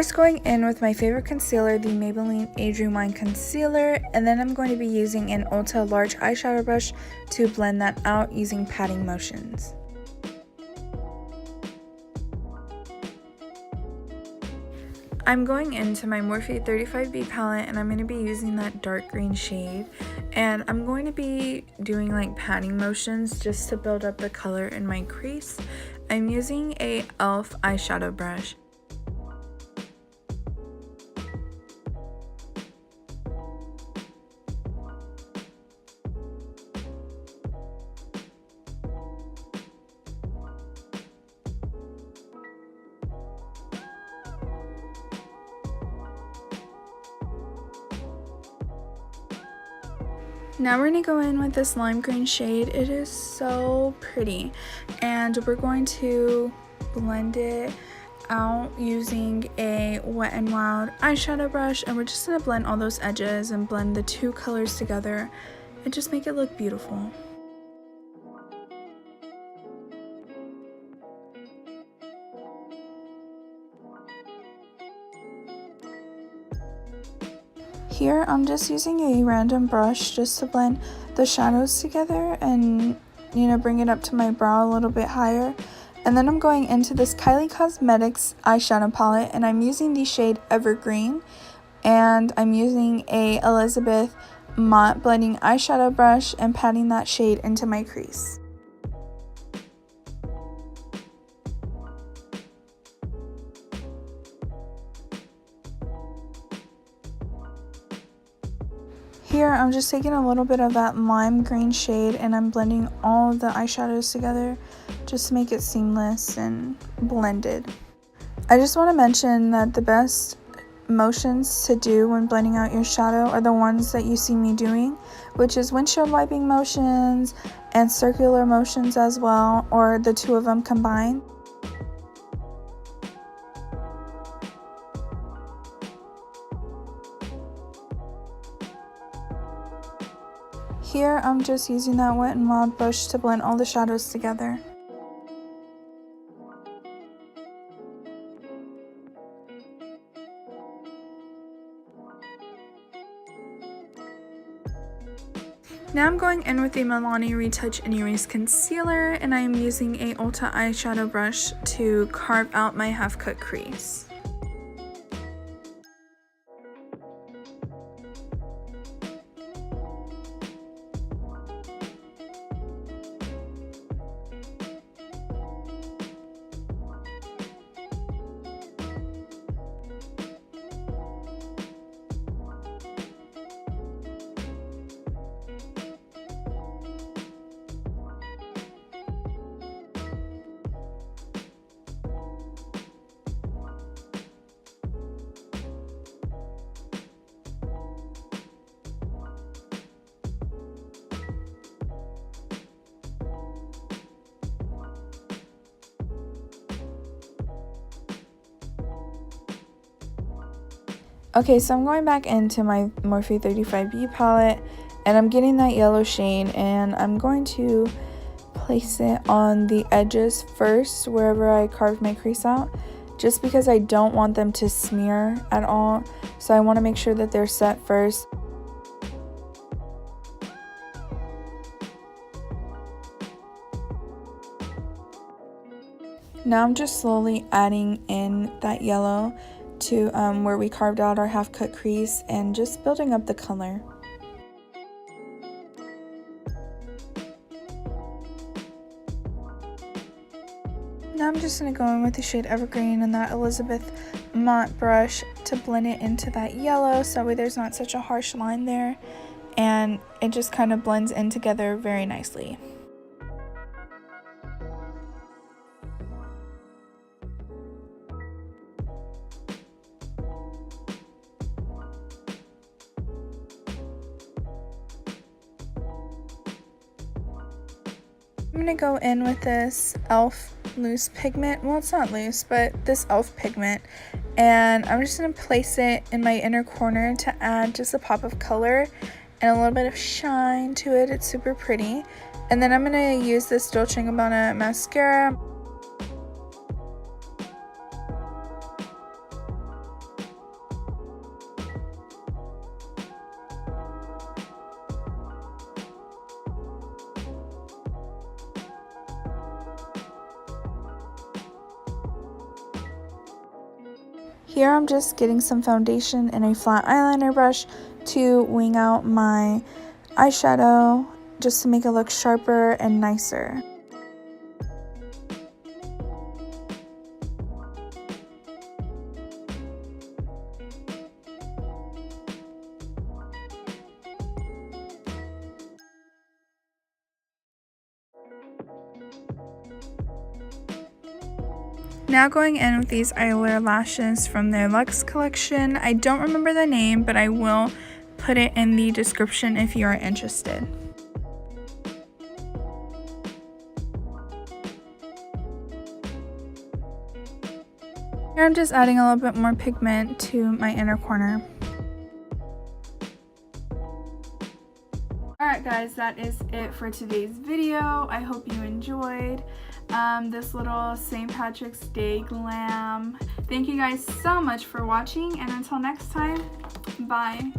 first going in with my favorite concealer, the Maybelline Age Rewind Concealer, and then I'm going to be using an Ulta large eyeshadow brush to blend that out using patting motions. I'm going into my Morphe 35B palette and I'm going to be using that dark green shade, and I'm going to be doing like patting motions just to build up the color in my crease. I'm using a e.l.f. eyeshadow brush. Now we're going to go in with this lime green shade. It is so pretty, and we're going to blend it out using a Wet n Wild eyeshadow brush, and we're just going to blend all those edges and blend the two colors together and just make it look beautiful. Here I'm just using a random brush just to blend the shadows together and, bring it up to my brow a little bit higher. And then I'm going into this Kylie Cosmetics eyeshadow palette, and I'm using the shade Evergreen, and I'm using a Elizabeth matte blending eyeshadow brush and patting that shade into my crease. Here I'm just taking a little bit of that lime green shade and I'm blending all the eyeshadows together just to make it seamless and blended. I just want to mention that the best motions to do when blending out your shadow are the ones that you see me doing, which is windshield wiping motions and circular motions as well, or the two of them combined. Here I'm just using that Wet n Wild brush to blend all the shadows together. Now I'm going in with the Milani Retouch and Erase Concealer, and I am using a Ulta eyeshadow brush to carve out my half-cut crease. Okay, so I'm going back into my Morphe 35B palette, and I'm getting that yellow shade, and I'm going to place it on the edges first wherever I carved my crease out, just because I don't want them to smear at all, so I want to make sure that they're set first. Now I'm just slowly adding in that yellow to where we carved out our half-cut crease and just building up the color. Now I'm just going to go in with the shade Evergreen and that Elizabeth matte brush to blend it into that yellow, so that way there's not such a harsh line there and it just kind of blends in together very nicely. I'm going to go in with this e.l.f. loose pigment. Well, it's not loose, but this e.l.f. pigment. And I'm just going to place it in my inner corner to add just a pop of color and a little bit of shine to it. It's super pretty. And then I'm going to use this Dolce & Gabbana mascara. Here I'm just getting some foundation and a flat eyeliner brush to wing out my eyeshadow just to make it look sharper and nicer. Now going in with these EYELURE lashes from their Luxe collection. I don't remember the name, but I will put it in the description if you are interested. Here I'm just adding a little bit more pigment to my inner corner. Alright guys, that is it for today's video. I hope you enjoyed this little St. Patrick's Day glam. Thank you guys so much for watching, and until next time, bye.